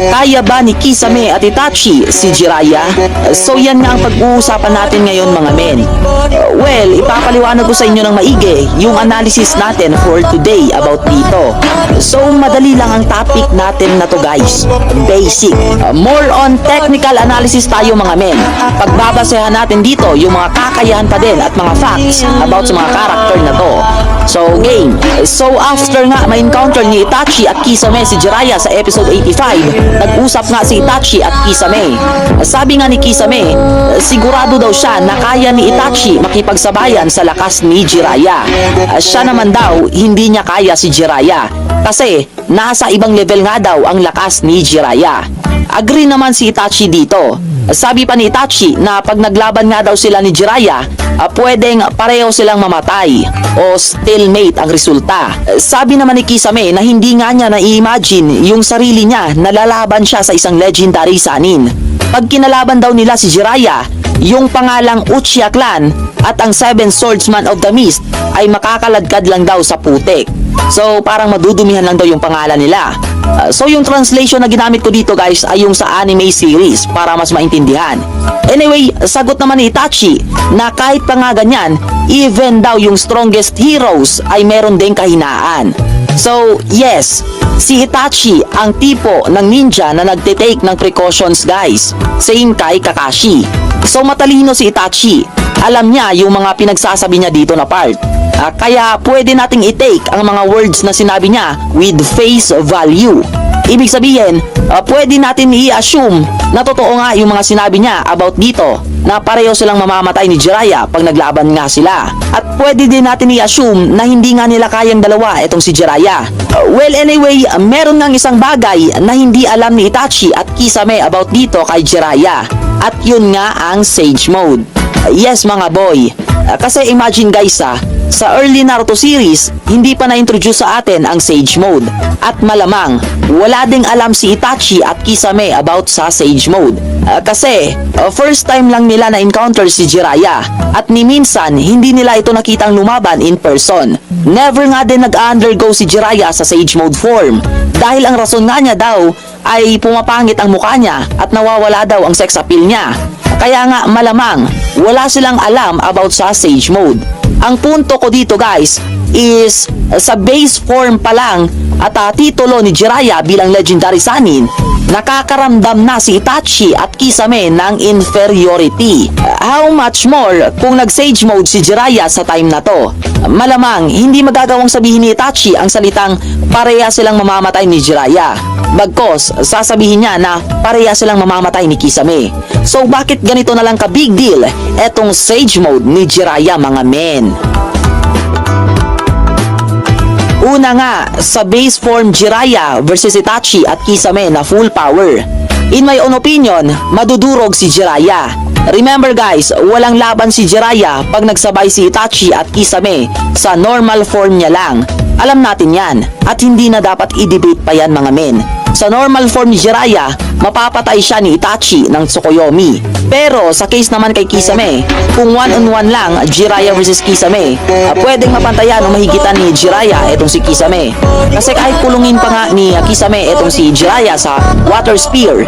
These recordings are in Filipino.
Kaya ba ni Kisame at Itachi si Jiraiya? So yan nga ang pag-uusapan natin ngayon mga men. Well, ipapaliwanag ko sa inyo ng maigi yung analysis natin for today about dito. So madali lang ang topic natin na to guys. Basic. More on technical analysis tayo mga men. Pagbabasehan natin dito yung mga kakayahan pa din at mga facts about sa mga character na to. So game. So after nga ma-encounter ni Itachi at Kisame si Jiraiya sa episode 85, nag-usap nga si Itachi at Kisame. Sabi nga ni Kisame, sigurado daw siya na kaya ni Itachi makipagsabayan sa lakas ni Jiraiya. Siya naman daw hindi niya kaya si Jiraiya kasi nasa ibang level nga daw ang lakas ni Jiraiya. Agree naman si Itachi dito. Sabi pa ni Itachi na pag naglaban nga daw sila ni Jiraiya, pwedeng pareho silang mamatay o stalemate ang resulta. Sabi naman ni Kisame na hindi nga niya na-imagine yung sarili niya na lalaban siya sa isang legendary Sannin. Pag kinalaban daw nila si Jiraiya, yung pangalang Uchiha Clan at ang Seven Swordsman of the Mist ay makakaladkad lang daw sa putik. So parang madudumihan lang daw yung pangalan nila. So yung translation na ginamit ko dito guys ay yung sa anime series para mas maintindihan. Anyway, sagot naman ni Itachi na kahit pa nga ganyan, even daw yung strongest heroes ay meron ding kahinaan. So yes, si Itachi ang tipo ng ninja na nagtitake ng precautions guys. Same kay Kakashi. So matalino si Itachi. Alam niya yung mga pinagsasabi niya dito na part. Kaya pwede nating i-take ang mga words na sinabi niya with face value. Ibig sabihin, pwede natin i-assume na totoo nga yung mga sinabi niya about dito na pareho silang mamamatay ni Jiraiya pag naglaban nga sila. At pwede din natin i-assume na hindi nga nila kayang dalawa itong si Jiraiya. Well anyway, meron ngang isang bagay na hindi alam ni Itachi at Kisame about dito kay Jiraiya. At yun nga ang Sage Mode. Yes mga boy, kasi imagine guys sa early Naruto series, hindi pa na-introduce sa atin ang Sage Mode. At malamang, wala ding alam si Itachi at Kisame about sa Sage Mode. Kasi, first time lang nila na-encounter si Jiraiya. At ni minsan, hindi nila ito nakitang lumaban in person. Never nga din nag-undergo si Jiraiya sa Sage Mode form. Dahil ang rason nga niya daw ay pumapangit ang mukha niya at nawawala daw ang sex appeal niya. Kaya nga malamang, wala silang alam about sa Sage Mode. Ang punto ko dito guys is sa base form pa lang at titulo ni Jiraiya bilang legendary Sannin, nakakaramdam na si Itachi at Kisame ng inferiority. How much more kung nag-Sage Mode si Jiraiya sa time na to? Malamang hindi magagawang sabihin ni Itachi ang salitang pareha silang mamamatay ni Jiraiya. Bagkos, sasabihin niya na pareha silang mamamatay ni Kisame. So bakit ganito na lang ka big deal etong Sage Mode ni Jiraiya mga men? Una nga, sa base form Jiraiya versus Itachi at Kisame na full power. In my own opinion, madudurog si Jiraiya. Remember guys, walang laban si Jiraiya pag nagsabay si Itachi at Kisame sa normal form niya lang. Alam natin yan at hindi na dapat i-debate pa yan mga men. Sa normal form ni Jiraiya, mapapatay siya ni Itachi ng Tsukuyomi. Pero sa case naman kay Kisame, kung one-on-one lang Jiraiya versus Kisame, pwedeng mapantayan o mahigitan ni Jiraiya etong si Kisame. Kasi kahit kulungin pa nga ni Kisame etong si Jiraiya sa Water Spear,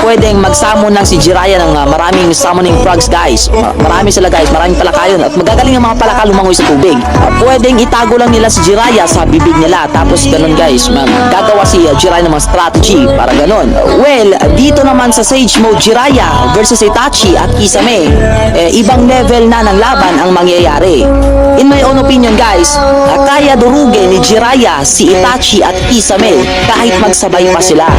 pwedeng mag-summon ng si Jiraiya ng maraming summoning frogs guys. Marami sila guys, maraming palakayon at magagaling ang mga palaka lumangoy sa tubig. Pwedeng itago lang nila si Jiraiya sa bibig nila tapos ganun guys, gagawa si Jiraiya ng mga strategy para ganun. Well, dito naman sa Sage Mode Jiraiya versus Itachi at Kisame, ibang level na ng laban ang mangyayari. In my own opinion guys, kaya durugin ni Jiraiya si Itachi at Kisame kahit magsabay pa sila.